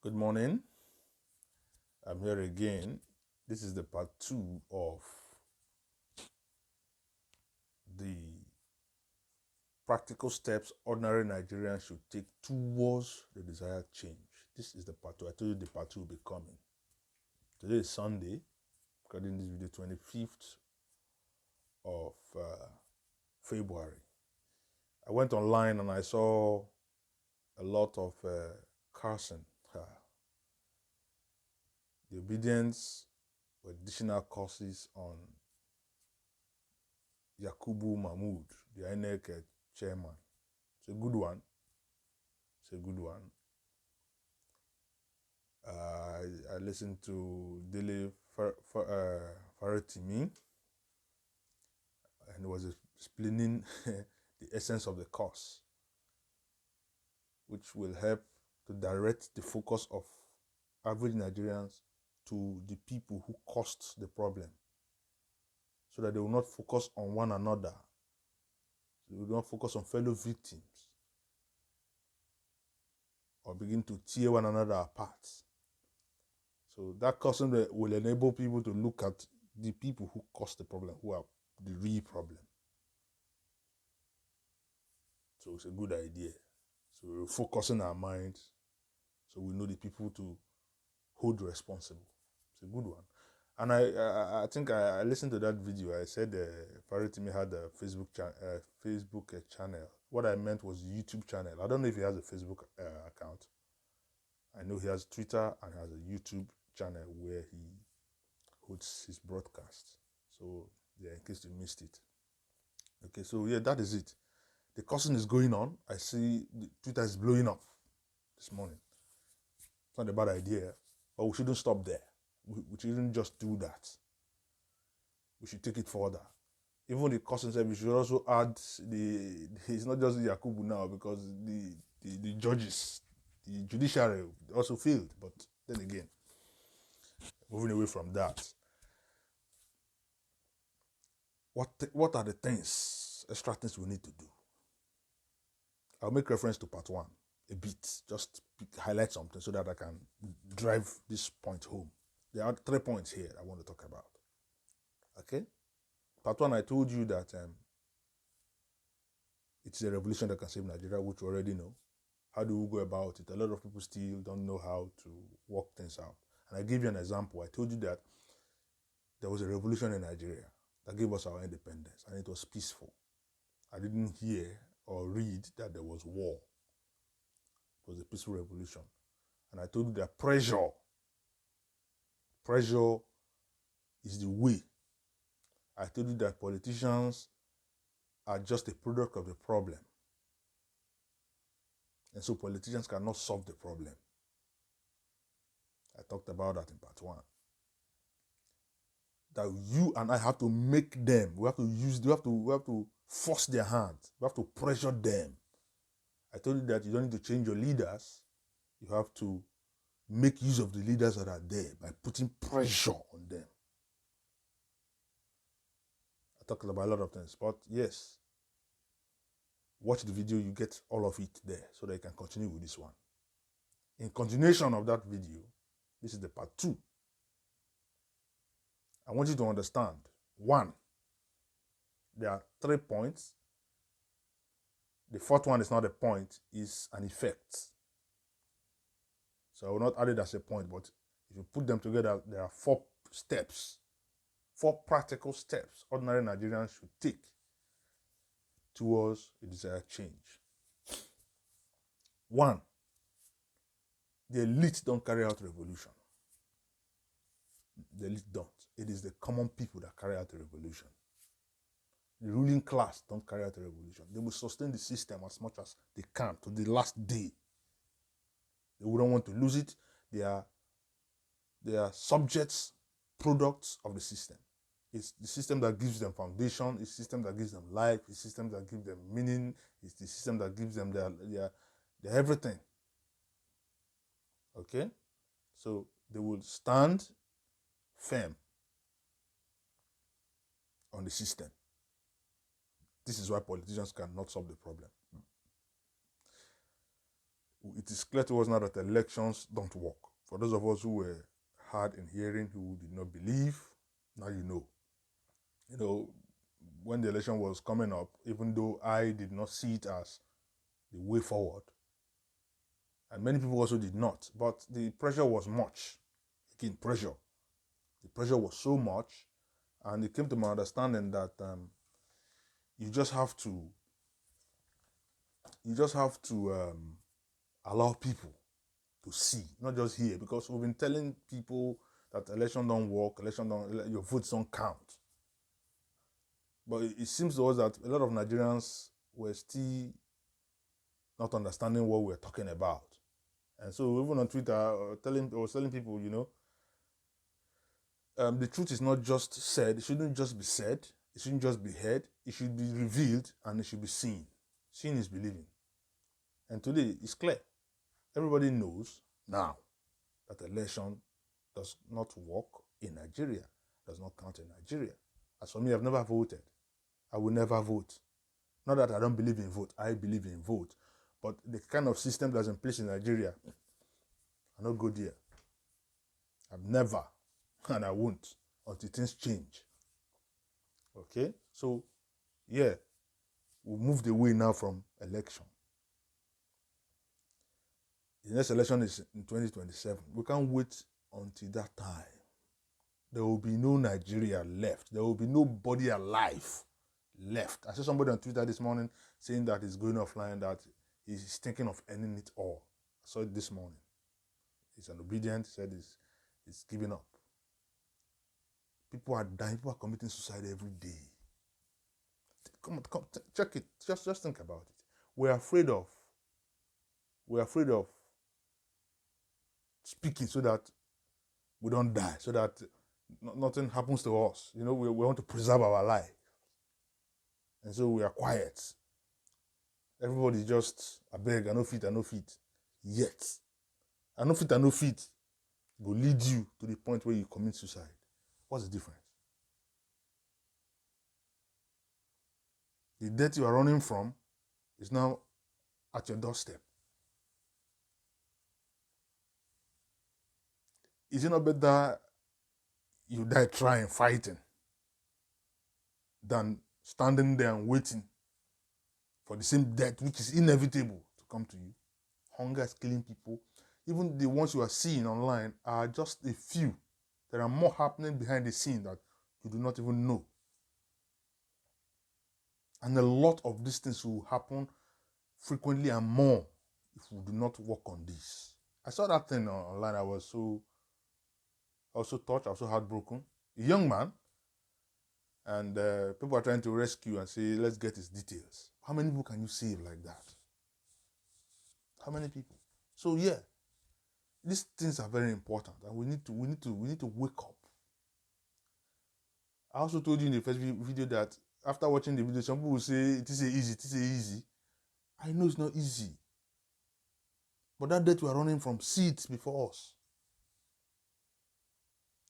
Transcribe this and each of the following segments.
Good morning. I'm here again. This is the part 2 of the practical steps ordinary Nigerians should take towards the desired change. This is the part 2. I told you the part 2 will be coming. Today is Sunday, recording this video 25th of February. I went online and I saw a lot of cursing. The obedience with additional courses on Yakubu Mahmood, the INEC chairman. It's a good one. It's a good one. I listened to Dele Faretimi, and he was explaining the essence of the course, which will help to direct the focus of average Nigerians to the people who caused the problem, so that they will not focus on one another. They will not focus on fellow victims or begin to tear one another apart. So that custom will enable people to look at the people who caused the problem, who are the real problem. So it's a good idea. So we're focusing our minds so we know the people to hold responsible. It's a good one. And I think I listened to that video. I said Faretimi had a Facebook channel. What I meant was YouTube channel. I don't know if he has a Facebook account. I know he has Twitter and has a YouTube channel where he holds his broadcast. So yeah, in case you missed it. Okay, so yeah, that is it. The cursing is going on. I see Twitter is blowing up this morning. It's not a bad idea, but we shouldn't stop there. We shouldn't just do that. We should take it further. Even the cursing service, we should also add it's not just Yakubu now, because the judges, the judiciary also failed. But then again, moving away from that, what are the extra things we need to do? I'll make reference to part 1 a bit, just highlight something so that I can drive this point home. There are 3 points here I want to talk about. Okay? Part 1, I told you that it's a revolution that can save Nigeria, which you already know. How do we go about it? A lot of people still don't know how to work things out. And I gave you an example. I told you that there was a revolution in Nigeria that gave us our independence, and it was peaceful. I didn't hear or read that there was war. It was a peaceful revolution. And I told you that pressure is the way. I told you that politicians are just a product of the problem. And so politicians cannot solve the problem. I talked about that in part 1. That you and I have to make them. We have to force their hands. We have to pressure them. I told you that you don't need to change your leaders. You have to make use of the leaders that are there by putting pressure on them. I talked about a lot of things, but yes, watch the video, you get all of it there so that you can continue with this one. In continuation of that video, this is the part 2. I want you to understand, 1, there are 3 points. The 4th one is not a point, it's an effect. So I will not add it as a point, but if you put them together, there are 4 steps, 4 practical steps ordinary Nigerians should take towards a desired change. 1, the elite don't carry out revolution. The elite don't. It is the common people that carry out a revolution. The ruling class don't carry out a revolution. They will sustain the system as much as they can to the last day. They wouldn't want to lose it. They are subjects, products of the system. It's the system that gives them foundation. It's the system that gives them life. It's the system that gives them meaning. It's the system that gives them their everything. Okay? So they will stand firm on the system. This is why politicians cannot solve the problem. it is clear to us now that elections don't work. For those of us who were hard in hearing, who did not believe, now you know. You know, when the election was coming up, even though I did not see it as the way forward, and many people also did not, but the pressure was much. Again, pressure. The pressure was so much, and it came to my understanding that you just have to allow people to see, not just hear, because we've been telling people that election don't work, your votes don't count. But it seems to us that a lot of Nigerians were still not understanding what we're talking about. And so even on Twitter, I was telling people, the truth is not just said. It shouldn't just be said. It shouldn't just be heard. It should be revealed and it should be seen. Seeing is believing. And today it's clear. Everybody knows now that election does not work in Nigeria, does not count in Nigeria. As for me, I've never voted. I will never vote. Not that I don't believe in vote. I believe in vote. But the kind of system that's in place in Nigeria, I don't go there. I've never, and I won't, until things change. Okay? So, yeah, we'll move away now from election. The next election is in 2027. We can't wait until that time. There will be no Nigeria left. There will be nobody alive left. I saw somebody on Twitter this morning saying that he's going offline, that he's thinking of ending it all. I saw it this morning. He's an obedient, said he's giving up. People are dying, people are committing suicide every day. Come, check it. Just think about it. We're afraid of speaking so that we don't die, so that nothing happens to us. We want to preserve our life. And so we are quiet. Everybody just, I beg, I no fit. Yet, I no fit will lead you to the point where you commit suicide. What's the difference? The death you are running from is now at your doorstep. Is it not better you die trying, fighting, than standing there and waiting for the same death, which is inevitable, to come to you? Hunger is killing people. Even the ones you are seeing online are just a few. There are more happening behind the scene that you do not even know. And a lot of these things will happen frequently and more if we do not work on this. I saw that thing online. I was so touched, I was so heartbroken. A young man, and people are trying to rescue and say, let's get his details. How many people can you save like that? How many people? So yeah, these things are very important, and we need to wake up. I also told you in the first video that after watching the video, some people will say it is easy. I know it's not easy, but that death we are running from, see it before us.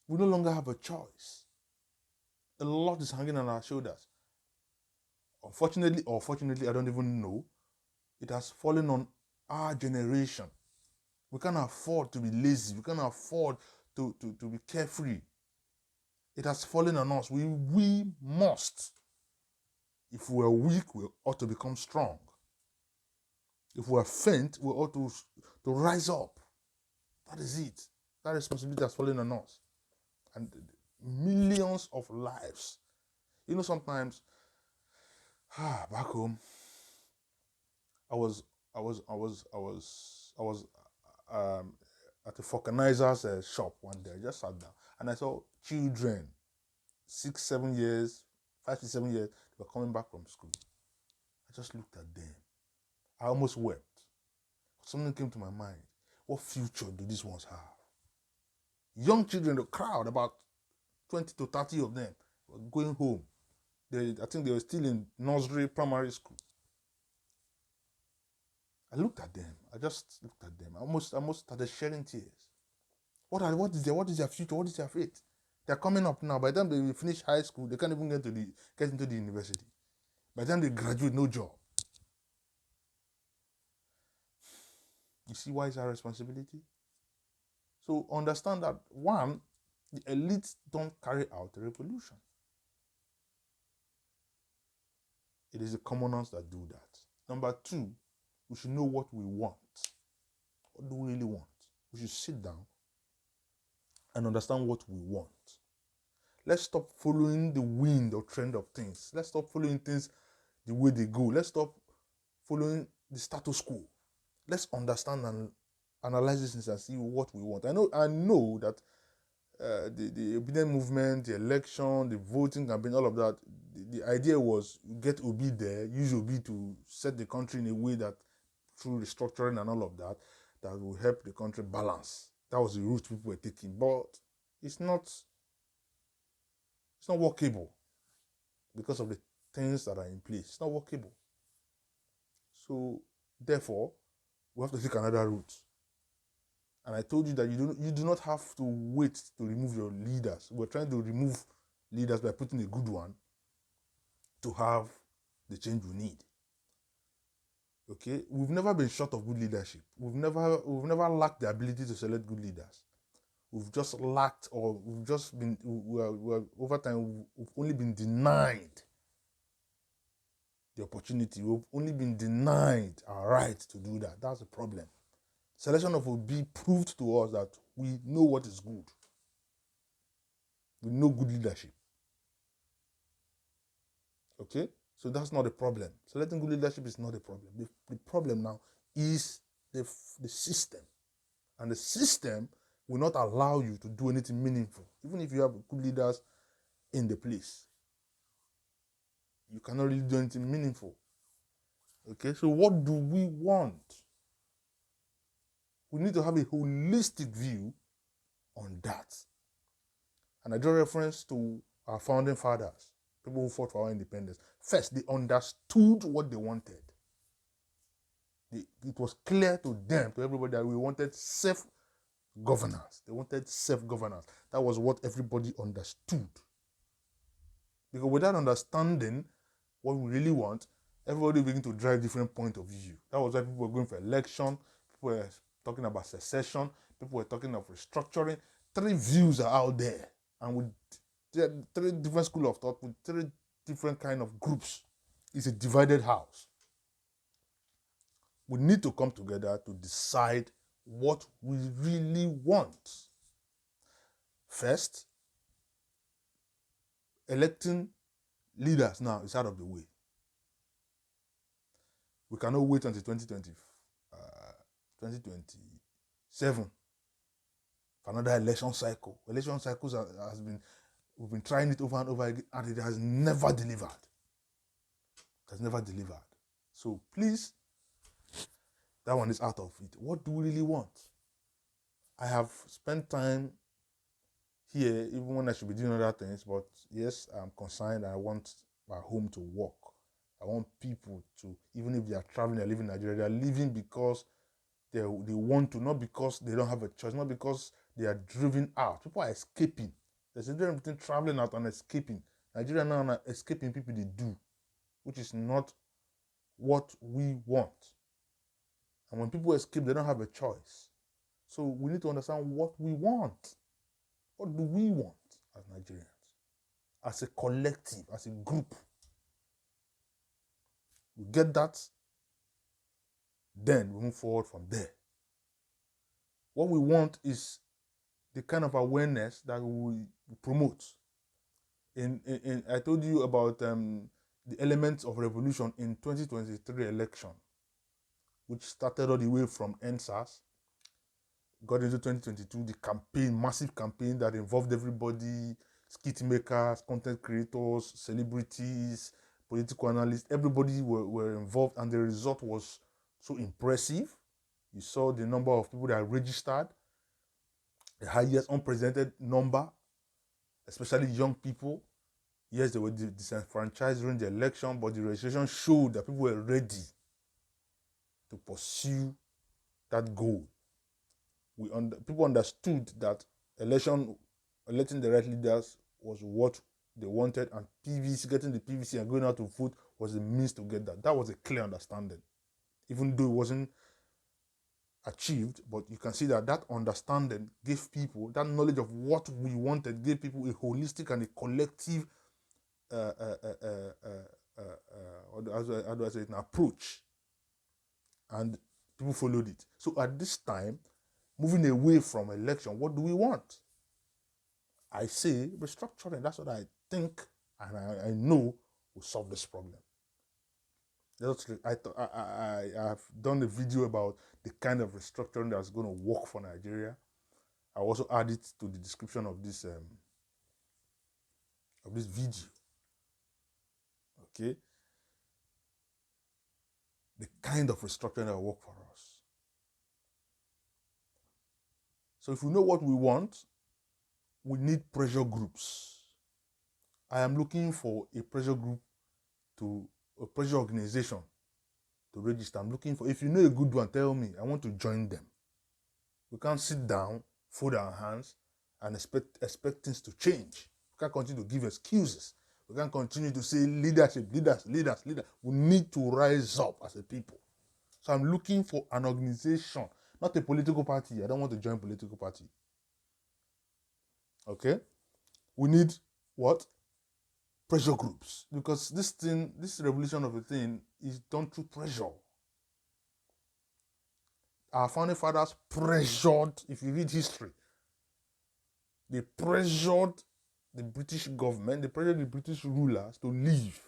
We no longer have a choice. A lot is hanging on our shoulders. Unfortunately or fortunately, I don't even know, it has fallen on our generation. We can't afford to be lazy. We can't afford to be carefree. It has fallen on us. We must. If we are weak, we ought to become strong. If we are faint, we ought to rise up. That is it. That responsibility has fallen on us. And millions of lives. Sometimes back home, I was at a vulcanizer's shop one day. I just sat down and I saw children, 6, 7 years, 5 to 7 years, they were coming back from school. I just looked at them. I almost wept. Something came to my mind. What future do these ones have? Young children, the crowd, about 20 to 30 of them, were going home. I think they were still in nursery, primary school. I looked at them. I just looked at them. I almost started shedding tears. What is their future? What is their fate? They're coming up now. By the time they finish high school, they can't even get into the university. By the time they graduate, no job. You see why it's our responsibility? So understand that, one, the elites don't carry out a revolution. It is the commoners that do that. Number two, we should know what we want. What do we really want? We should sit down and understand what we want. Let's stop following the wind or trend of things. Let's stop following things the way they go. Let's stop following the status quo. Let's understand and analyze these things and see what we want. I know that the obedient movement, the election, the voting campaign, all of that, the idea was get Obi there, use Obi to set the country in a way that, through restructuring and all of that, that will help the country balance. That was the route people were taking. But it's not workable because of the things that are in place. It's not workable. So, therefore, we have to take another route. And I told you that you do not have to wait to remove your leaders. We're trying to remove leaders by putting a good one to have the change we need. Okay? We've never been short of good leadership. We've never lacked the ability to select good leaders. We've just lacked, or we've just been, we're over time, we've only been denied the opportunity. We've only been denied our right to do that. That's the problem. Selection of Obi proved to us that we know what is good. We know good leadership. Okay? So that's not a problem. Selecting good leadership is not a problem. The problem now is the system. And the system will not allow you to do anything meaningful. Even if you have good leaders in the place, you cannot really do anything meaningful. Okay? So what do we want? We need to have a holistic view on that. And I draw reference to our founding fathers, people who fought for our independence. First, they understood what they wanted. It was clear to them, to everybody, that we wanted self-governance. They wanted self-governance. That was what everybody understood. Because without understanding what we really want, everybody began to drive different point of view. That was why people were going for election, people were talking about secession, people were talking of restructuring. 3 views are out there, and with 3 different schools of thought, with 3 different kind of groups. It's a divided house. We need to come together to decide what we really want. First, electing leaders now is out of the way. We cannot wait until 2027 for another election cycle. Election cycles we've been trying it over and over again, and it has never delivered. It has never delivered. So please, that one is out of it. What do we really want? I have spent time here, even when I should be doing other things, but yes, I'm concerned. I want my home to work. I want people to, even if they are traveling, they live in Nigeria, they are living because they want to, not because they don't have a choice, not because they are driven out. People are escaping. There's a difference between traveling out and escaping. Nigeria now are escaping people they do, which is not what we want. And when people escape, they don't have a choice. So we need to understand what we want. What do we want as Nigerians? As a collective, as a group. We get that, then we move forward from there. What we want is the kind of awareness that we promote. I told you about the elements of revolution in 2023 election, which started all the way from NSAS, got into 2022, the campaign, massive campaign that involved everybody, skit makers, content creators, celebrities, political analysts, everybody were involved, and the result was so impressive. You saw the number of people that registered, the highest unprecedented number, especially young people. Yes, they were disenfranchised during the election, but the registration showed that people were ready to pursue that goal. People understood that electing the right leaders was what they wanted, and PVC, getting the PVC and going out to vote was the means to get that. That was a clear understanding, even though it wasn't achieved, but you can see that understanding gave people, that knowledge of what we wanted, gave people a holistic and a collective, how do I say it, an approach, and people followed it. So at this time, moving away from election, what do we want? I say restructuring. That's what I think, and I know will solve this problem. I've done a video about the kind of restructuring that's going to work for Nigeria. I also add it to the description of this video. Okay, the kind of restructuring that will work for us. So if we know what we want, we need pressure groups. I am looking for a pressure group, a pressure organization to register. I'm looking for, if you know a good one, tell me. I want to join them. We can't sit down, fold our hands, and expect things to change. We can't continue to give excuses. We can't continue to say leadership, leaders. We need to rise up as a people. So I'm looking for an organization, not a political party. I don't want to join a political party. Okay? We need what? Pressure groups. Because this revolution of a thing is done through pressure. Our founding fathers pressured, if you read history, they pressured the British government, they pressured the British rulers to leave.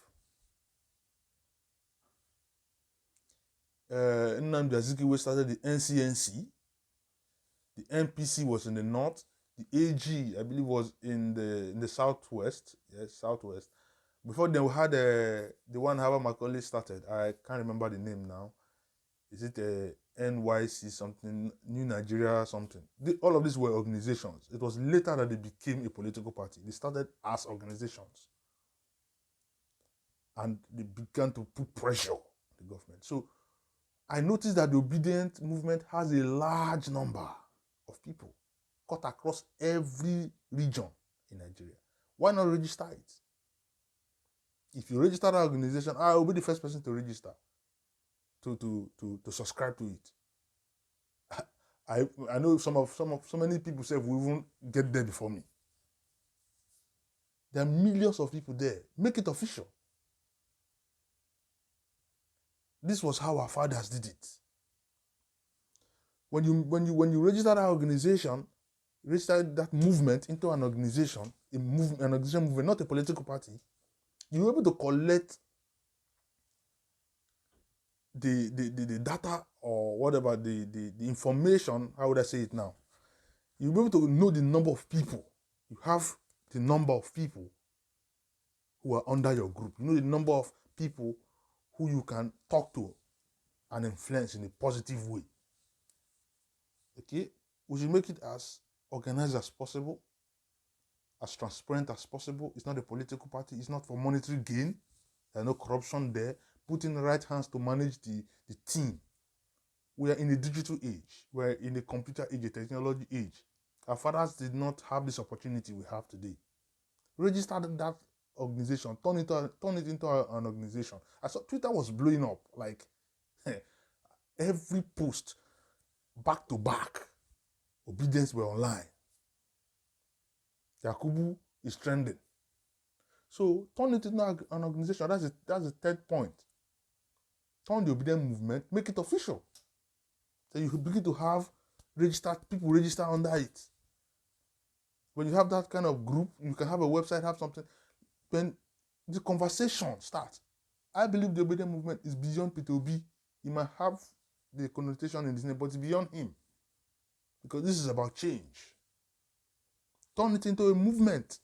Nnamdi Azikiwe started the NCNC. The NPC was in the north. The AG, I believe, was in the southwest. Yes, southwest. Before then, we had the one Harvard Macaulay started. I can't remember the name now. Is it NYC something, New Nigeria something? All of these were organizations. It was later that they became a political party. They started as organizations. And they began to put pressure on the government. So I noticed that the obedient movement has a large number of people cut across every region in Nigeria. Why not register it? If you register that organization, I will be the first person to register, to subscribe to it. I know so many people say we won't get there before me. There are millions of people there. Make it official. This was how our fathers did it. When you register that organization, register that movement into an organization, an organization movement, not a political party, you're able to collect the data or whatever, the information, how would I say it now? You'll be able to know the number of people. You have the number of people who are under your group. You know the number of people who you can talk to and influence in a positive way. Okay? We should make it as organized as possible, as transparent as possible. It's not a political party. It's not for monetary gain. There's no corruption there. Put in the right hands to manage the team. We are in a digital age. We're in a computer age, a technology age. Our fathers did not have this opportunity we have today. Register that organization. Turn it into an organization. I saw Twitter was blowing up. Like, every post, back to back, obedience were online. Yakubu is trending. So turn it into an organization. That's the third point. Turn the obedient movement, make it official. So you begin to have people register under it. When you have that kind of group, you can have a website, have something. When the conversation starts, I believe the obedient movement is beyond Peter Obi. He might have the connotation in his name, but it's beyond him. Because this is about change. Turn it into a movement.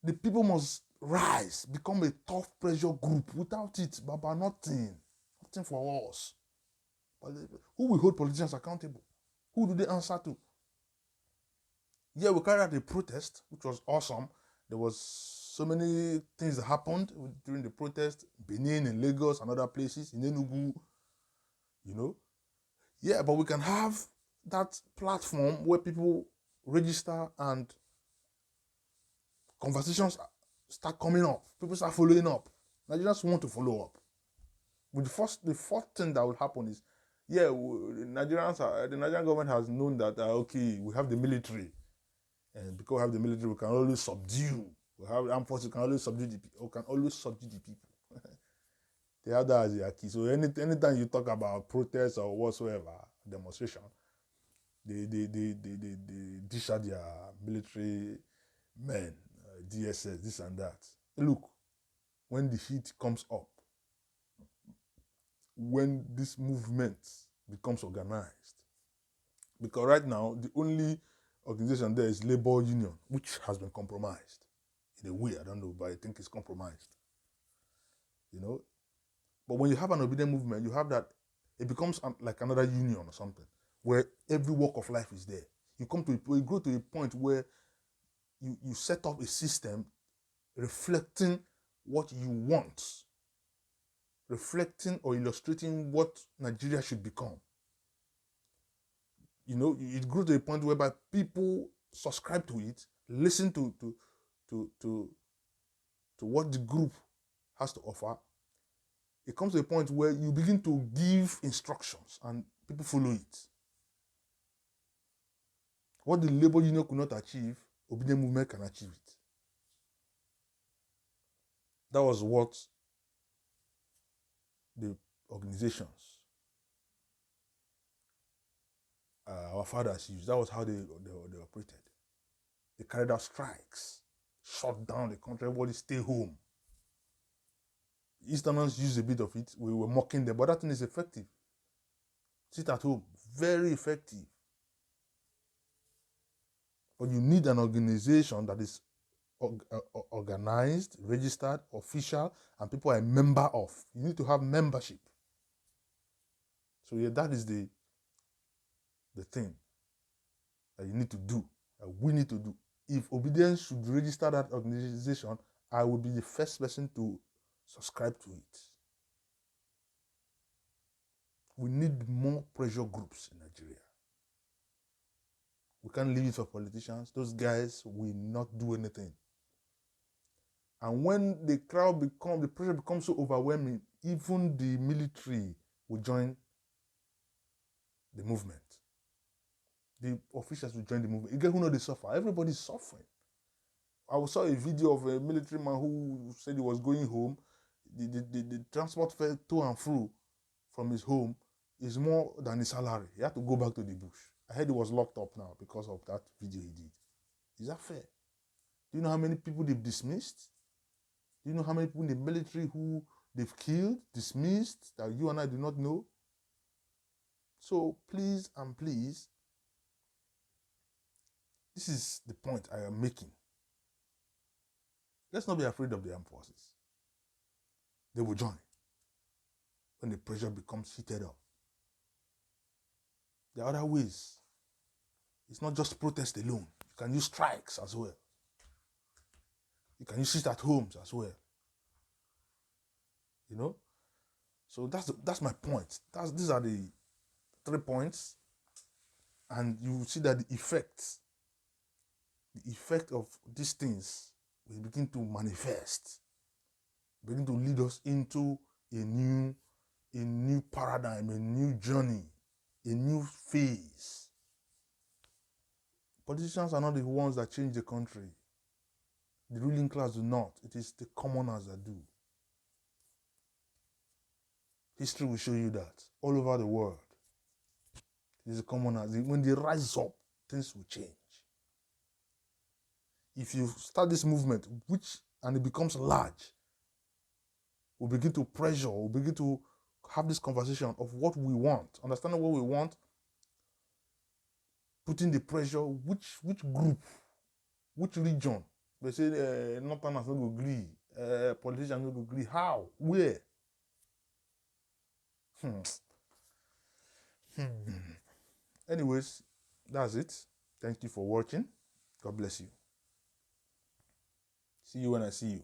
The people must rise, become a tough pressure group. Without it, Baba, nothing for us. But who will hold politicians accountable? Who do they answer to? Yeah, we carried out a protest, which was awesome. There was so many things that happened during the protest, Benin and Lagos and other places, in Enugu, you know. Yeah, but we can have that platform where people register and conversations start coming up. People start following up. Nigerians want to follow up. But the first thing that will happen is yeah, the Nigerian government has known that, okay, we have the military. And because we have the military, we can always subdue. We have armed forces, we can always subdue the people. They have that as their key. So anytime you talk about protests or whatsoever, demonstration, they dish out their military men, DSS, this and that. Look, when the heat comes up, when this movement becomes organized, because right now the only organization there is labor union, which has been compromised in a way. I don't know, but I think it's compromised. But when you have an obedient movement, you have that. It becomes like another union or something, where every walk of life is there. You grow to a point where you set up a system reflecting what you want, reflecting or illustrating what Nigeria should become. It grew to a point whereby people subscribe to it, listen to what the group has to offer. It comes to a point where you begin to give instructions and people follow it. What the labor union could not achieve, obedient movement can achieve it. That was what the organizations, our fathers used. That was how they operated. They carried out strikes, shut down the country, everybody stay home. Easterners used a bit of it. We were mocking them, but that thing is effective. Sit at home, very effective. But you need an organization that is organized, registered, official, and people are a member of. You need to have membership. So yeah, that is the thing that you need to do, that we need to do. If Obedience should register that organization, I will be the first person to subscribe to it. We need more pressure groups in Nigeria. We can't leave it for politicians. Those guys will not do anything. And when the pressure becomes so overwhelming, even the military will join the movement. The officials will join the movement. You get who know they suffer. Everybody's suffering. I saw a video of a military man who said he was going home. The transport fare to and fro from his home is more than his salary. He had to go back to the bush. I heard he was locked up now because of that video he did. Is that fair? Do you know how many people they've dismissed? Do you know how many people in the military who they've killed, dismissed, that you and I do not know? So please and please, this is the point I am making. Let's not be afraid of the armed forces. They will join when the pressure becomes heated up. There are other ways. It's not just protest alone. You can use strikes as well. You can use sit at homes as well. So that's my point. These are the 3 points, and you see that the effect of these things will begin to manifest, begin to lead us into a new paradigm, a new journey, a new phase. Politicians are not the ones that change the country. The ruling class do not. It is the commoners that do. History will show you that all over the world. It is the commoners. When they rise up, things will change. If you start this movement, and it becomes large, we'll begin to pressure, we'll begin to have this conversation of what we want, understanding what we want, putting the pressure, which group, which region. They say Northerners don't agree, politicians don't agree. How? Where? Anyways, that's it. Thank you for watching. God bless you. See you when I see you.